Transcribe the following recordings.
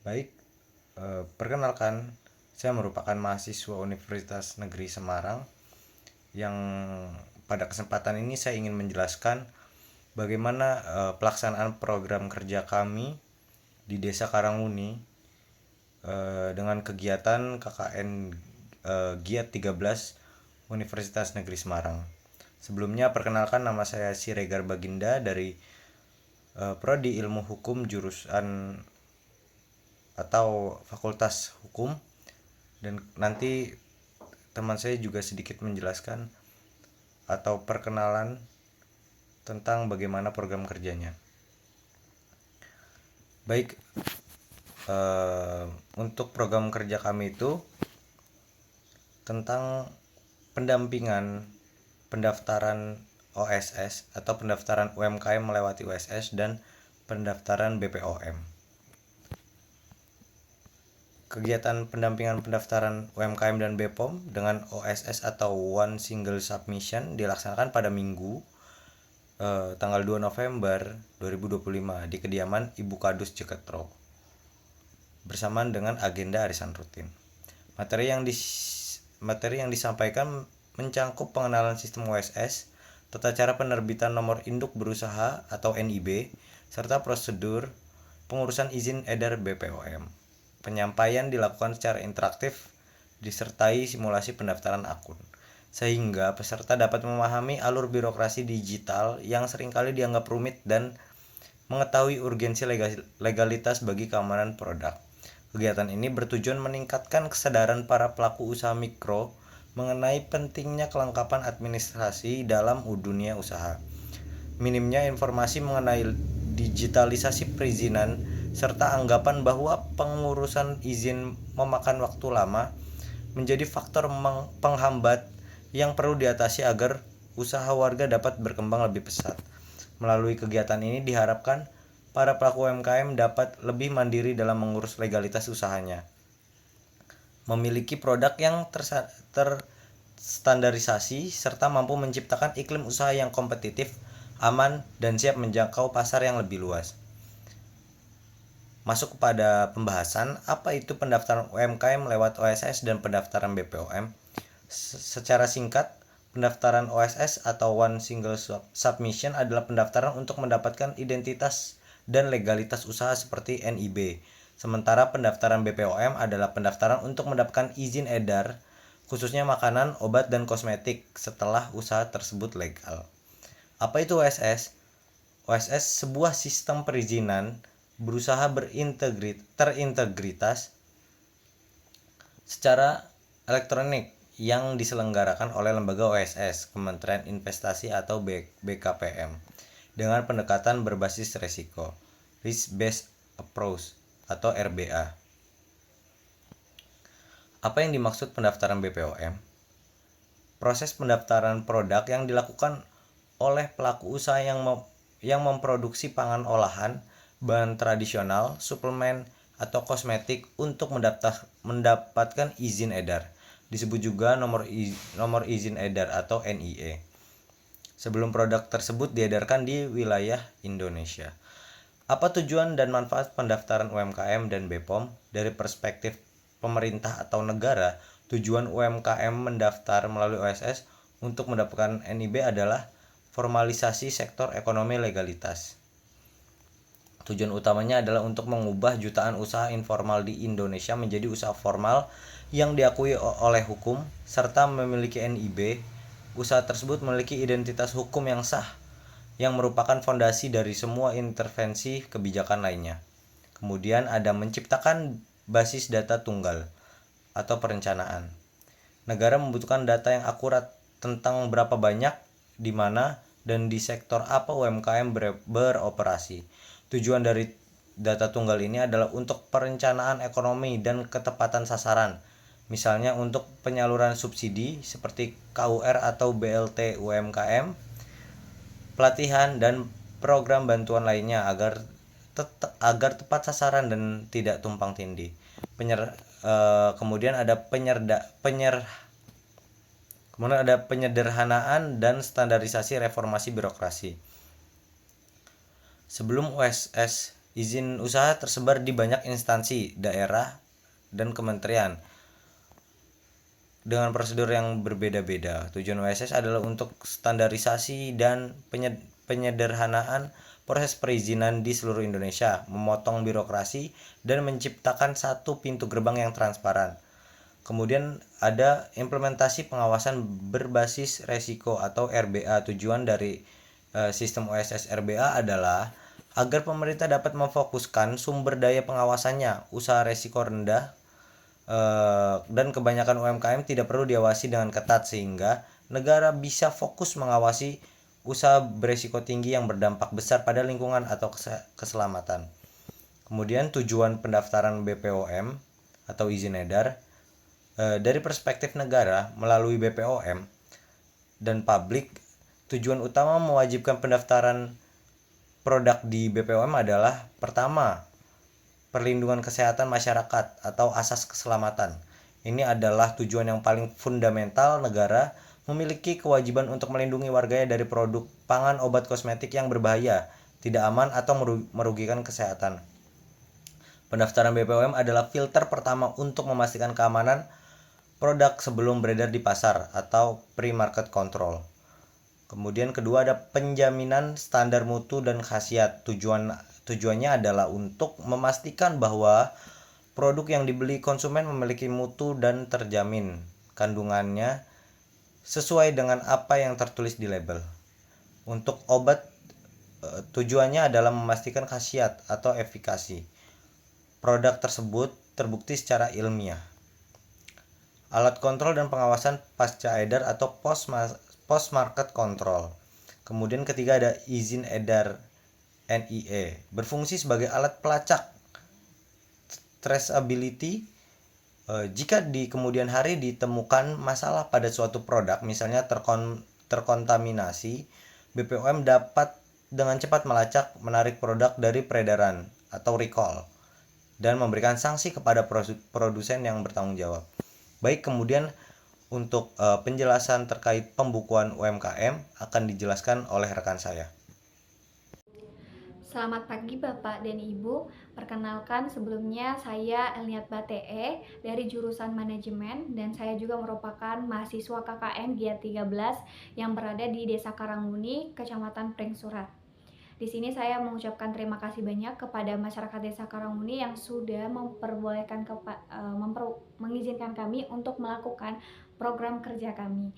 Baik, perkenalkan, saya merupakan mahasiswa Universitas Negeri Semarang yang pada kesempatan ini saya ingin menjelaskan bagaimana pelaksanaan program kerja kami di Desa Karanguni dengan kegiatan KKN Giat 13 Universitas Negeri Semarang. Sebelumnya perkenalkan, nama saya Siregar Baginda dari Prodi Ilmu Hukum jurusan atau Fakultas Hukum, dan nanti teman saya juga sedikit menjelaskan atau perkenalan tentang bagaimana program kerjanya. Baik, untuk program kerja kami itu tentang pendampingan pendaftaran OSS atau pendaftaran UMKM melewati OSS dan pendaftaran BPOM. Kegiatan pendampingan pendaftaran UMKM dan BPOM dengan OSS atau One Single Submission dilaksanakan pada Minggu tanggal 2 November 2025 di kediaman Ibu Kadus Ceketro bersamaan dengan agenda arisan rutin. Materi yang disampaikan mencangkup pengenalan sistem OSS, tata cara penerbitan nomor induk berusaha atau NIB, serta prosedur pengurusan izin edar BPOM. Penyampaian dilakukan secara interaktif disertai simulasi pendaftaran akun, sehingga peserta dapat memahami alur birokrasi digital yang seringkali dianggap rumit dan mengetahui urgensi legalitas bagi keamanan produk. Kegiatan ini bertujuan meningkatkan kesadaran para pelaku usaha mikro mengenai pentingnya kelengkapan administrasi dalam dunia usaha. Minimnya informasi mengenai digitalisasi perizinan serta anggapan bahwa pengurusan izin memakan waktu lama menjadi faktor penghambat yang perlu diatasi agar usaha warga dapat berkembang lebih pesat. Melalui kegiatan ini diharapkan para pelaku UMKM dapat lebih mandiri dalam mengurus legalitas usahanya, memiliki produk yang terstandarisasi, serta mampu menciptakan iklim usaha yang kompetitif, aman, dan siap menjangkau pasar yang lebih luas. Masuk kepada pembahasan, apa itu pendaftaran UMKM lewat OSS dan pendaftaran BPOM? Secara singkat, pendaftaran OSS atau One Single Submission adalah pendaftaran untuk mendapatkan identitas dan legalitas usaha seperti NIB. Sementara pendaftaran BPOM adalah pendaftaran untuk mendapatkan izin edar, khususnya makanan, obat, dan kosmetik setelah usaha tersebut legal. Apa itu OSS? OSS sebuah sistem perizinan berusaha terintegritas secara elektronik yang diselenggarakan oleh lembaga OSS, Kementerian Investasi atau BKPM, dengan pendekatan berbasis resiko, Risk Based Approach atau RBA. Apa yang dimaksud pendaftaran BPOM? Proses pendaftaran produk yang dilakukan oleh pelaku usaha yang memproduksi pangan olahan, bahan tradisional, suplemen, atau kosmetik untuk mendapatkan izin edar. Disebut juga nomor izin edar atau NIE. Sebelum produk tersebut diedarkan di wilayah Indonesia. Apa tujuan dan manfaat pendaftaran UMKM dan BPOM? Dari perspektif pemerintah atau negara, tujuan UMKM mendaftar melalui OSS untuk mendapatkan NIB adalah formalisasi sektor ekonomi legalitas. Tujuan utamanya adalah untuk mengubah jutaan usaha informal di Indonesia menjadi usaha formal yang diakui oleh hukum serta memiliki NIB. Usaha tersebut memiliki identitas hukum yang sah, yang merupakan fondasi dari semua intervensi kebijakan lainnya. Kemudian ada menciptakan basis data tunggal atau perencanaan. Negara membutuhkan data yang akurat tentang berapa banyak, di mana, dan di sektor apa UMKM beroperasi. Tujuan dari data tunggal ini adalah untuk perencanaan ekonomi dan ketepatan sasaran. Misalnya untuk penyaluran subsidi seperti KUR atau BLT UMKM, pelatihan dan program bantuan lainnya agar tepat sasaran dan tidak tumpang tindih. Kemudian ada penyederhanaan dan standarisasi reformasi birokrasi. Sebelum OSS Izin usaha tersebar di banyak instansi, daerah, dan kementerian dengan prosedur yang berbeda-beda. Tujuan OSS adalah untuk standarisasi dan penyederhanaan proses perizinan di seluruh Indonesia, memotong birokrasi, dan menciptakan satu pintu gerbang yang transparan. Kemudian ada implementasi pengawasan berbasis resiko atau RBA. Tujuan dari sistem OSS RBA adalah agar pemerintah dapat memfokuskan sumber daya pengawasannya, usaha resiko rendah, dan kebanyakan UMKM tidak perlu diawasi dengan ketat sehingga negara bisa fokus mengawasi usaha beresiko tinggi yang berdampak besar pada lingkungan atau keselamatan. Kemudian tujuan pendaftaran BPOM atau izin edar dari perspektif negara melalui BPOM dan publik, tujuan utama mewajibkan pendaftaran produk di BPOM adalah pertama, perlindungan kesehatan masyarakat atau asas keselamatan. Ini adalah tujuan yang paling fundamental. Negara memiliki kewajiban untuk melindungi warganya dari produk pangan, obat, kosmetik yang berbahaya, tidak aman, atau merugikan kesehatan. Pendaftaran BPOM adalah filter pertama untuk memastikan keamanan produk sebelum beredar di pasar atau pre-market control. Kemudian kedua ada penjaminan standar mutu dan khasiat. Tujuannya adalah untuk memastikan bahwa produk yang dibeli konsumen memiliki mutu dan terjamin kandungannya sesuai dengan apa yang tertulis di label. Untuk obat, tujuannya adalah memastikan khasiat atau efikasi produk tersebut terbukti secara ilmiah. Alat kontrol dan pengawasan pasca edar atau post market control. Kemudian ketiga ada izin edar NIE, berfungsi sebagai alat pelacak traceability. Jika di kemudian hari ditemukan masalah pada suatu produk, misalnya terkontaminasi, BPOM dapat dengan cepat melacak, menarik produk dari peredaran atau recall, dan memberikan sanksi kepada produsen yang bertanggung jawab. Baik, kemudian untuk penjelasan terkait pembukuan UMKM akan dijelaskan oleh rekan saya. Selamat pagi Bapak dan Ibu. Perkenalkan, sebelumnya saya Elniat Batee dari jurusan manajemen dan saya juga merupakan mahasiswa KKN Giat 13 yang berada di Desa Karangmuni, Kecamatan Pringsurat. Di sini saya mengucapkan terima kasih banyak kepada masyarakat Desa Karangmuni yang sudah mengizinkan kami untuk melakukan program kerja kami.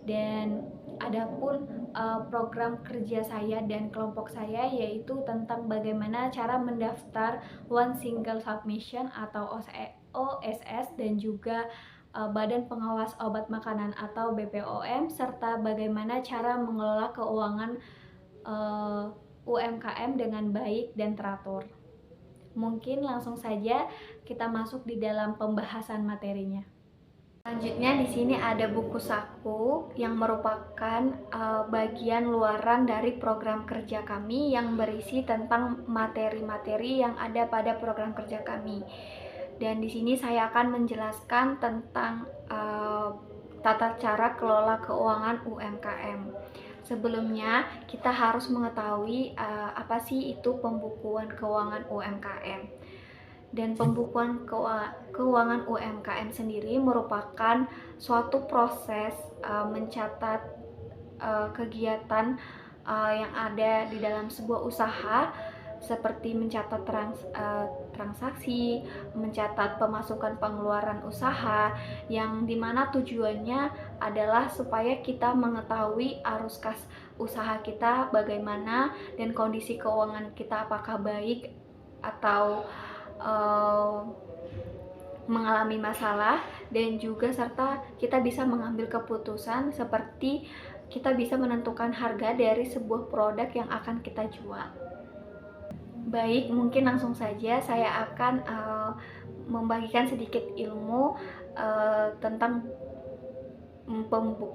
Dan adapun program kerja saya dan kelompok saya yaitu tentang bagaimana cara mendaftar One Single Submission atau OSS dan juga Badan Pengawas Obat Makanan atau BPOM, serta bagaimana cara mengelola keuangan UMKM dengan baik dan teratur. Mungkin langsung saja kita masuk di dalam pembahasan materinya. Selanjutnya di sini ada buku saku yang merupakan bagian luaran dari program kerja kami yang berisi tentang materi-materi yang ada pada program kerja kami. Dan di sini saya akan menjelaskan tentang tata cara kelola keuangan UMKM. Sebelumnya kita harus mengetahui apa sih itu pembukuan keuangan UMKM. Dan pembukuan keuangan UMKM sendiri merupakan suatu proses mencatat kegiatan yang ada di dalam sebuah usaha, seperti mencatat transaksi, mencatat pemasukan pengeluaran usaha, yang dimana tujuannya adalah supaya kita mengetahui arus kas usaha kita bagaimana dan kondisi keuangan kita apakah baik atau mengalami masalah, dan juga serta kita bisa mengambil keputusan seperti kita bisa menentukan harga dari sebuah produk yang akan kita jual. Baik, mungkin langsung saja saya akan membagikan sedikit ilmu tentang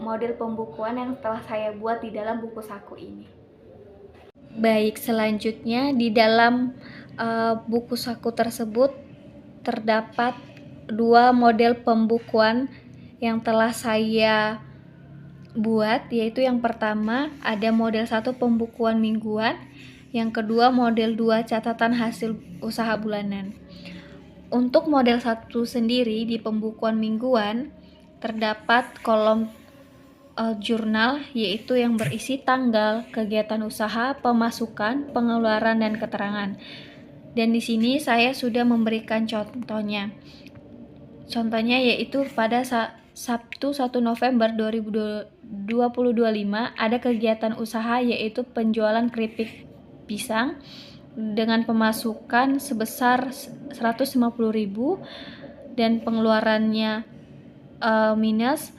model pembukuan yang telah saya buat di dalam buku saku ini. Baik, selanjutnya di dalam buku saku tersebut terdapat dua model pembukuan yang telah saya buat, yaitu yang pertama ada model 1 pembukuan mingguan, Yang kedua, model 2 catatan hasil usaha bulanan. Untuk model 1 sendiri di pembukuan mingguan terdapat kolom jurnal, yaitu yang berisi tanggal, kegiatan usaha, pemasukan, pengeluaran, dan keterangan. Dan di sini saya sudah memberikan contohnya. Contohnya yaitu pada Sabtu 1 November 2025 ada kegiatan usaha yaitu penjualan keripik pisang dengan pemasukan sebesar 150.000 dan pengeluarannya minus,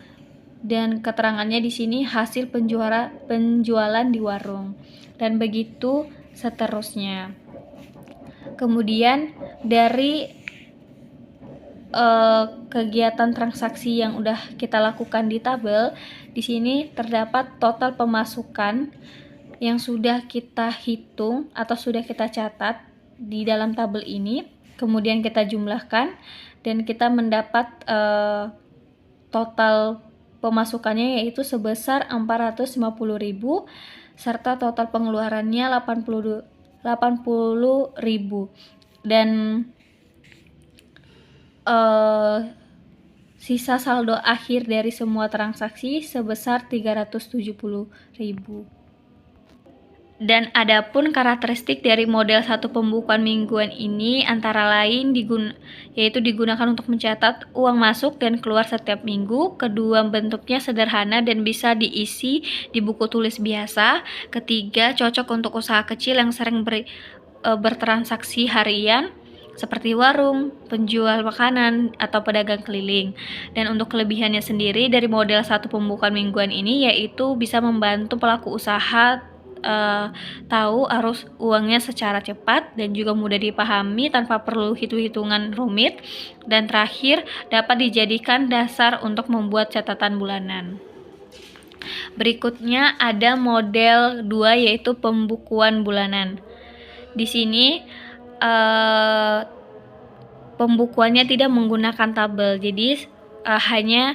dan keterangannya di sini hasil penjualan di warung, dan begitu seterusnya. Kemudian dari kegiatan transaksi yang udah kita lakukan di tabel, di sini terdapat total pemasukan yang sudah kita hitung atau sudah kita catat di dalam tabel ini. Kemudian kita jumlahkan dan kita mendapat total pemasukannya yaitu sebesar 450.000 serta total pengeluarannya 80.000 dan sisa saldo akhir dari semua transaksi sebesar 370.000. Dan adapun karakteristik dari model 1 pembukuan mingguan ini antara lain yaitu digunakan untuk mencatat uang masuk dan keluar setiap minggu. Kedua, bentuknya sederhana dan bisa diisi di buku tulis biasa. Ketiga, cocok untuk usaha kecil yang sering bertransaksi harian seperti warung, penjual makanan, atau pedagang keliling. Dan untuk kelebihannya sendiri dari model 1 pembukuan mingguan ini yaitu bisa membantu pelaku usaha tahu arus uangnya secara cepat dan juga mudah dipahami tanpa perlu hitung-hitungan rumit. Dan terakhir, dapat dijadikan dasar untuk membuat catatan bulanan. Berikutnya ada model 2 yaitu pembukuan bulanan. Di sini pembukuannya tidak menggunakan tabel, jadi hanya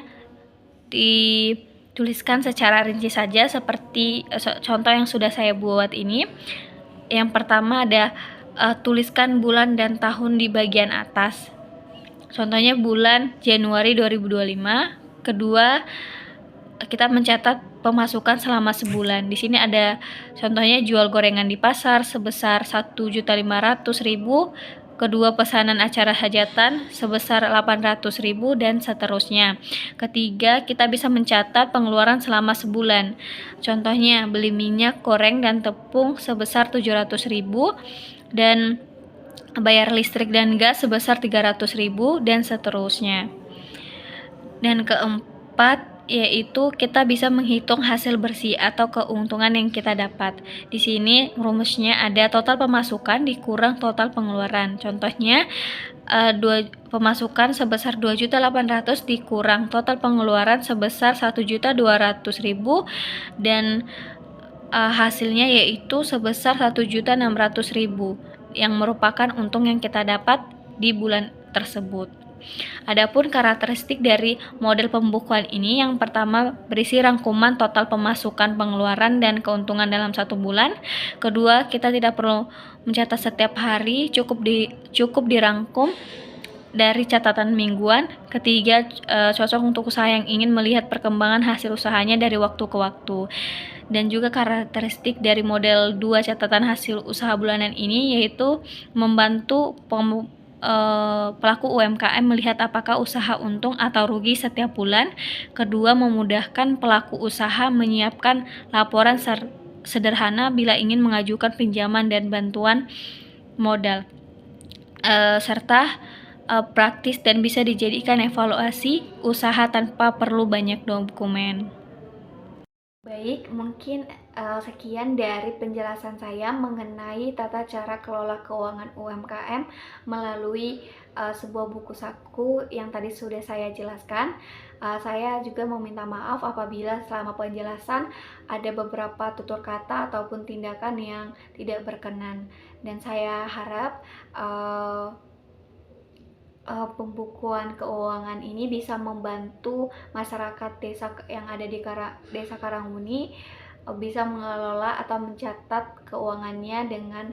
dituliskan secara rinci saja seperti contoh yang sudah saya buat ini. Yang pertama ada tuliskan bulan dan tahun di bagian atas. Contohnya bulan Januari 2025. Kedua, kita mencatat pemasukan selama sebulan. Di sini ada contohnya jual gorengan di pasar sebesar 1.500.000. Kedua, pesanan acara hajatan sebesar 800.000 dan seterusnya. Ketiga, kita bisa mencatat pengeluaran selama sebulan. Contohnya beli minyak goreng dan tepung sebesar 700.000 dan bayar listrik dan gas sebesar 300.000 dan seterusnya. Dan keempat, yaitu kita bisa menghitung hasil bersih atau keuntungan yang kita dapat. Di sini rumusnya ada total pemasukan dikurang total pengeluaran. Contohnya pemasukan sebesar 2.800.000 dikurang total pengeluaran sebesar 1.200.000 dan hasilnya yaitu sebesar 1.600.000 yang merupakan untung yang kita dapat di bulan tersebut. Adapun karakteristik dari model pembukuan ini, yang pertama berisi rangkuman total pemasukan, pengeluaran, dan keuntungan dalam 1 bulan. Kedua, kita tidak perlu mencatat setiap hari, cukup dirangkum dari catatan mingguan. Ketiga, cocok untuk usaha yang ingin melihat perkembangan hasil usahanya dari waktu ke waktu. Dan juga karakteristik dari model 2 catatan hasil usaha bulanan ini yaitu membantu pelaku UMKM melihat apakah usaha untung atau rugi setiap bulan. Kedua, memudahkan pelaku usaha menyiapkan laporan sederhana bila ingin mengajukan pinjaman dan bantuan modal, serta praktis dan bisa dijadikan evaluasi usaha tanpa perlu banyak dokumen. Baik, mungkin sekian dari penjelasan saya mengenai tata cara kelola keuangan UMKM melalui sebuah buku saku yang tadi sudah saya jelaskan. Saya juga meminta maaf apabila selama penjelasan ada beberapa tutur kata ataupun tindakan yang tidak berkenan. Dan saya harap pembukuan keuangan ini bisa membantu masyarakat desa yang ada di desa Karangmuni bisa mengelola atau mencatat keuangannya dengan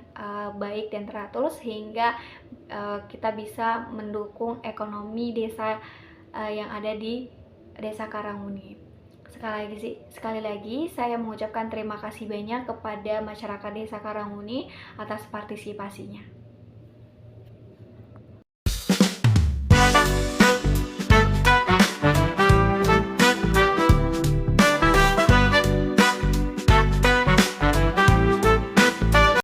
baik dan teratur, sehingga kita bisa mendukung ekonomi desa yang ada di Desa Karangmuni. Sekali lagi saya mengucapkan terima kasih banyak kepada masyarakat Desa Karangmuni atas partisipasinya.